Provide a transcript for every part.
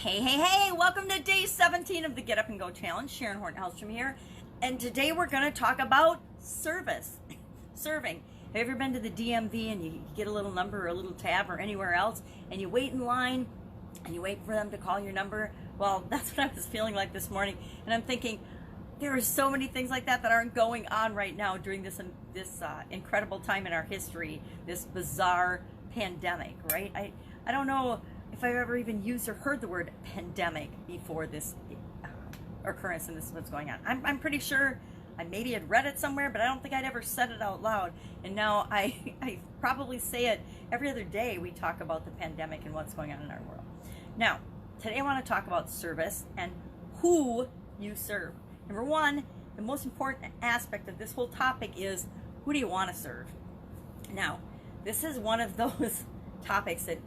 Hey, welcome to day 17 of the Get Up and Go Challenge. Sharon Horne-Ellstrom here. And today we're going to talk about service. Serving. Have you ever been to the DMV and you get a little number or a little tab or anywhere else and you wait in line and you wait for them to call your number? Well, that's what I was feeling like this morning. And I'm thinking, there are so many things like that aren't going on right now during this incredible time in our history, this bizarre pandemic, right? I don't know if I've ever even used or heard the word pandemic before this occurrence, and this is what's going on. I'm pretty sure I maybe had read it somewhere, but I don't think I'd ever said it out loud. And now I probably say it every other day. We talk about the pandemic and what's going on in our world. Now, today I want to talk about service and who you serve. Number one, the most important aspect of this whole topic is, who do you want to serve? Now, this is one of those topics that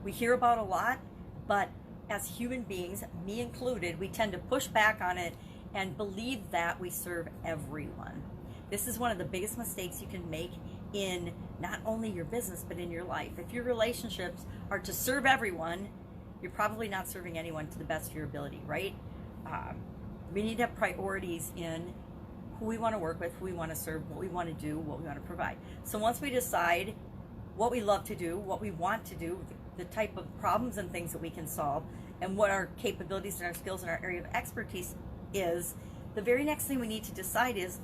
we hear about a lot, but as human beings, me included, we tend to push back on it and believe that we serve everyone. This is one of the biggest mistakes you can make in not only your business, but in your life. If your relationships are to serve everyone, you're probably not serving anyone to the best of your ability, right? We need to have priorities in who we want to work with, who we want to serve, what we want to do, what we want to provide. So once we decide what we love to do, what we want to do, the type of problems and things that we can solve, and what our capabilities and our skills and our area of expertise is, the very next thing we need to decide is,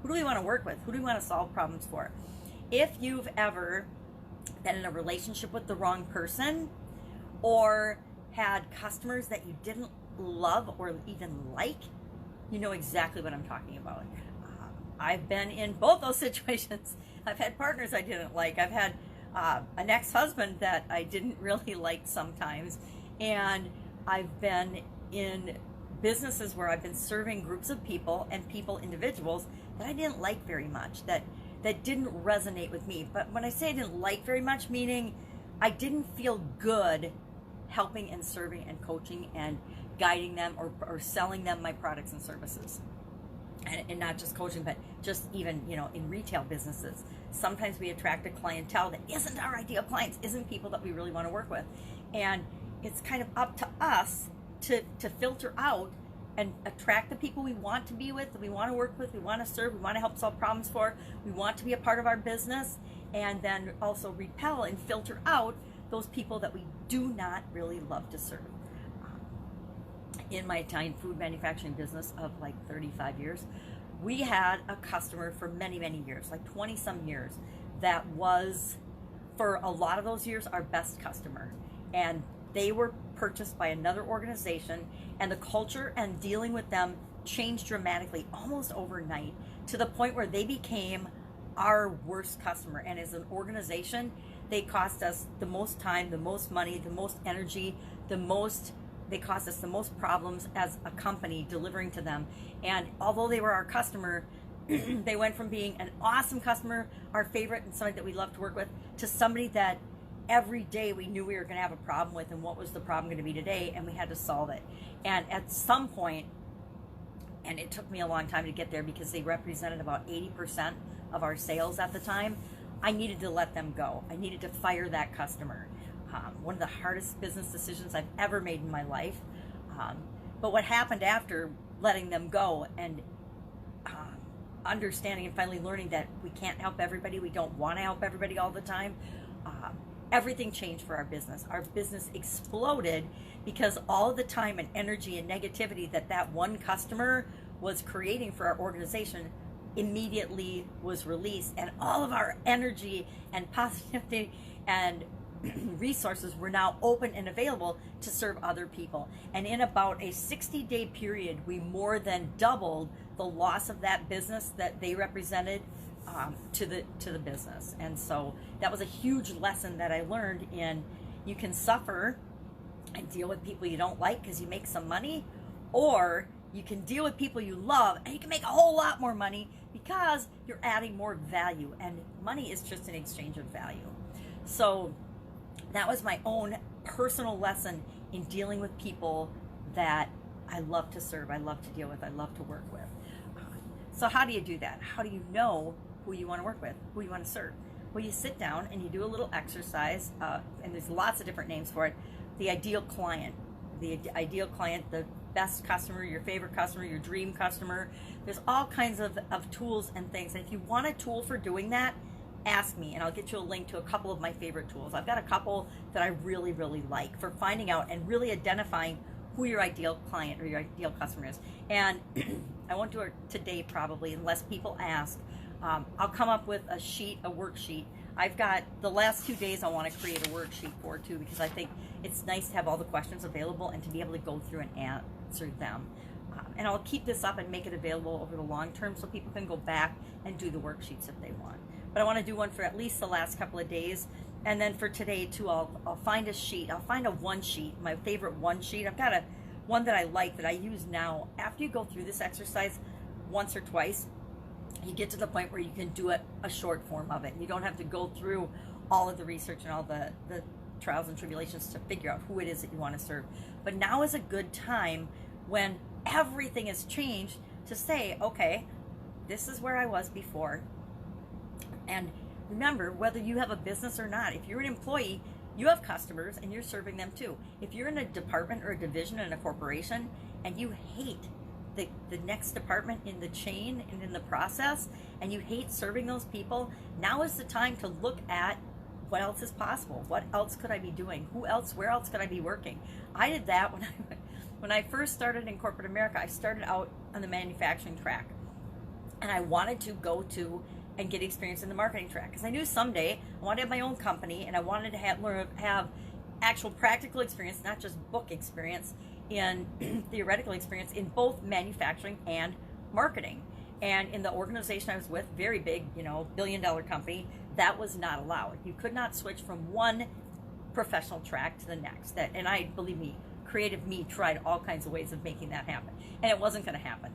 who do we want to work with? Who do we want to solve problems for? If you've ever been in a relationship with the wrong person, or had customers that you didn't love or even like, you know exactly what I'm talking about. I've been in both those situations. I've had partners I didn't like. I've had an ex-husband that I didn't really like sometimes. And I've been in businesses where I've been serving groups of people and individuals that I didn't like very much, that didn't resonate with me. But when I say I didn't like very much, meaning I didn't feel good helping and serving and coaching and guiding them or selling them my products and services. And not just coaching, but just even, in retail businesses. Sometimes we attract a clientele that isn't our ideal clients, isn't people that we really want to work with. And it's kind of up to us to filter out and attract the people we want to be with, that we want to work with, we want to serve, we want to help solve problems for, we want to be a part of our business, and then also repel and filter out those people that we do not really love to serve. In my Italian food manufacturing business of like 35 years, we had a customer for many, many years, like 20 some years, that was, for a lot of those years, our best customer. And they were purchased by another organization, and the culture and dealing with them changed dramatically, almost overnight, to the point where they became our worst customer. And as an organization, they cost us the most time, the most money, the most energy, they caused us the most problems as a company delivering to them. And although they were our customer, they went from being an awesome customer, our favorite, and somebody that we love to work with, to somebody that every day we knew we were going to have a problem with, and what was the problem going to be today, and we had to solve it. And at some point, and it took me a long time to get there because they represented about 80% of our sales at the time, I needed to let them go. I needed to fire that customer. One of the hardest business decisions I've ever made in my life. But what happened after letting them go and understanding and finally learning that we can't help everybody, we don't want to help everybody all the time, everything changed for our business. Our business exploded because all the time and energy and negativity that one customer was creating for our organization immediately was released, and all of our energy and positivity and resources were now open and available to serve other people. And in about a 60-day period, we more than doubled the loss of that business that they represented to the business. And so that was a huge lesson that I learned in, you can suffer and deal with people you don't like because you make some money, or you can deal with people you love and you can make a whole lot more money because you're adding more value, and money is just an exchange of value. So that was my own personal lesson in dealing with people that I love to serve, I love to deal with, I love to work with. So how do you do that? How do you know who you want to work with, who you want to serve? Well, you sit down and you do a little exercise, and there's lots of different names for it. the ideal client, the best customer, your favorite customer, your dream customer. There's all kinds of tools and things. And if you want a tool for doing that, ask me and I'll get you a link to a couple of my favorite tools. I've got a couple that I really, really like for finding out and really identifying who your ideal client or your ideal customer is. And I won't do it today probably unless people ask. I'll come up with a worksheet. I've got the last 2 days I want to create a worksheet for too, because I think it's nice to have all the questions available and to be able to go through and answer them. And I'll keep this up and make it available over the long term so people can go back and do the worksheets if they want. But I want to do one for at least the last couple of days. And then for today too, I'll find a sheet. I'll find a one sheet, my favorite one sheet. I've got one that I like that I use now. After you go through this exercise once or twice, you get to the point where you can do a short form of it. You don't have to go through all of the research and all the trials and tribulations to figure out who it is that you want to serve. But now is a good time when everything has changed to say, okay, this is where I was before. And remember, whether you have a business or not, if you're an employee, you have customers and you're serving them too. If you're in a department or a division in a corporation and you hate the next department in the chain and in the process, and you hate serving those people, now is the time to look at what else is possible. What else could I be doing? Where else could I be working? I did that when I first started in corporate America. I started out on the manufacturing track, and I wanted to go to and get experience in the marketing track because I knew someday I wanted to have my own company and I wanted to have actual practical experience, not just book experience, in theoretical experience in both manufacturing and marketing. And in the organization I was with, very big, billion-dollar company, that was not allowed. You could not switch from one professional track to the next. Believe me, creative me tried all kinds of ways of making that happen, and it wasn't going to happen.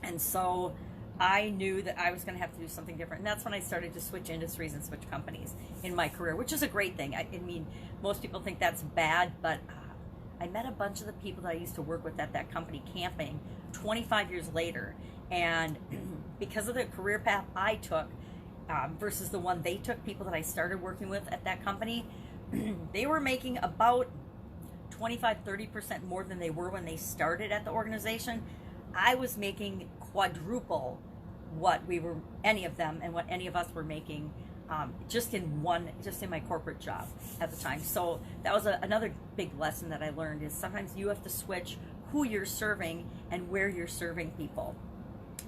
And so I knew that I was going to have to do something different. And that's when I started to switch industries and switch companies in my career, which is a great thing. I mean, most people think that's bad, but I met a bunch of the people that I used to work with at that company camping 25 years later. And because of the career path I took versus the one they took, people that I started working with at that company, they were making about 25-30% more than they were when they started at the organization. I was making quadruple what any of them and what any of us were making just in my corporate job at the time. So that was another big lesson that I learned, is sometimes you have to switch who you're serving and where you're serving people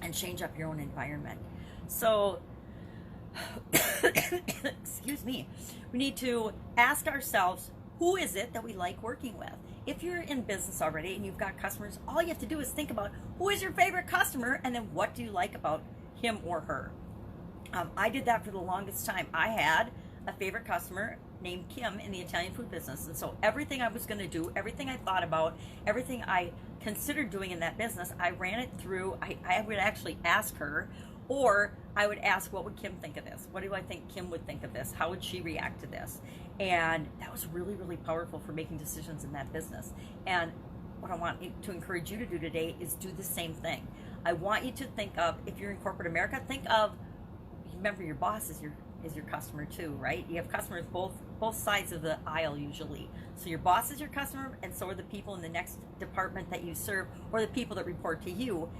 and change up your own environment. So excuse me, we need to ask ourselves, who is it that we like working with? If you're in business already and you've got customers, all you have to do is think about who is your favorite customer and then what do you like about him or her. I did that for the longest time. I had a favorite customer named Kim in the Italian food business. And so everything I was going to do, everything I thought about, everything I considered doing in that business, I ran it through. I would actually ask her, or I would ask, what would Kim think of this? What do I think Kim would think of this? How would she react to this? And that was really, really powerful for making decisions in that business. And what I want to encourage you to do today is do the same thing. I want you to think of, if you're in corporate America, think of, remember, your boss is your customer too, right? You have customers both sides of the aisle usually. So your boss is your customer, and so are the people in the next department that you serve, or the people that report to you.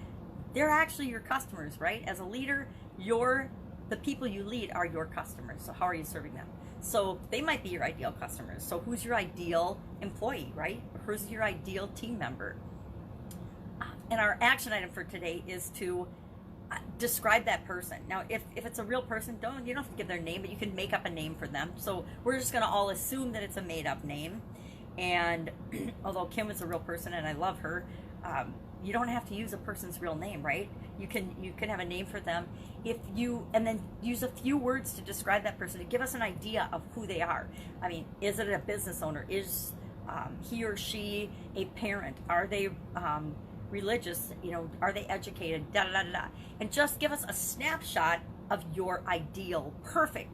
They're actually your customers, right? As a leader, the people you lead are your customers. So how are you serving them? So they might be your ideal customers. So who's your ideal employee, right? Who's your ideal team member? And our action item for today is to describe that person. Now, if it's a real person, you don't have to give their name, but you can make up a name for them. So we're just going to all assume that it's a made-up name. And although Kim is a real person and I love her, you don't have to use a person's real name, right? You can have a name for them and then use a few words to describe that person to give us an idea of who they are. I mean, is it a business owner? Is he or she a parent? Are they religious? Are they educated? Da da da da. And just give us a snapshot of your ideal,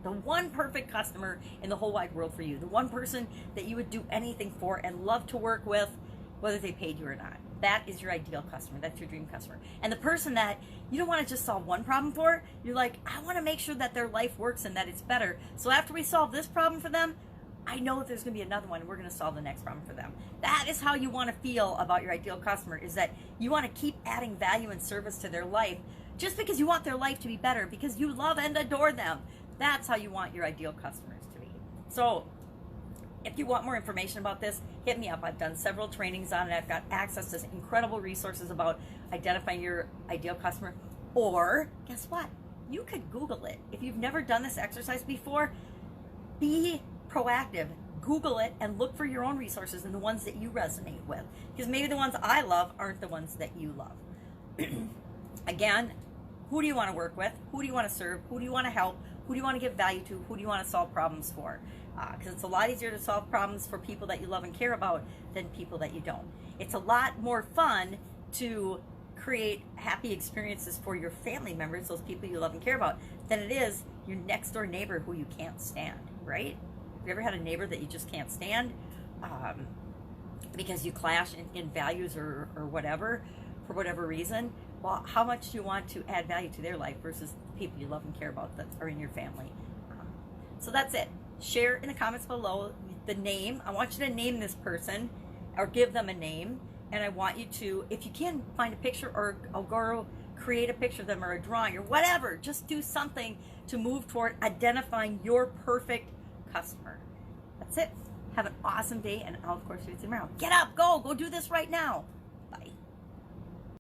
the one perfect customer in the whole wide world for you, the one person that you would do anything for and love to work with, whether they paid you or not. That is your ideal customer. That's your dream customer. And the person that you don't want to just solve one problem for, you're like, I want to make sure that their life works and that it's better. So after we solve this problem for them, I know there's going to be another one, and we're going to solve the next problem for them. That is how you want to feel about your ideal customer, is that you want to keep adding value and service to their life just because you want their life to be better, because you love and adore them. That's how you want your ideal customers to be. So if you want more information about this, hit me up. I've done several trainings on it. I've got access to incredible resources about identifying your ideal customer. Or, guess what? You could Google it. If you've never done this exercise before, be proactive. Google it and look for your own resources and the ones that you resonate with. Because maybe the ones I love aren't the ones that you love. Again, who do you want to work with? Who do you want to serve? Who do you want to help? Who do you want to give value to? Who do you want to solve problems for? Because it's a lot easier to solve problems for people that you love and care about than people that you don't. It's a lot more fun to create happy experiences for your family members, those people you love and care about, than it is your next door neighbor who you can't stand, right? Have you ever had a neighbor that you just can't stand because you clash in values or whatever, for whatever reason? Well, how much do you want to add value to their life versus the people you love and care about that are in your family? So that's it. Share in the comments below the name. I want you to name this person or give them a name. And I want you to, if you can, find a picture or go create a picture of them or a drawing or whatever. Just do something to move toward identifying your perfect customer. That's it. Have an awesome day, and I'll, of course, see you tomorrow. Get up, go do this right now.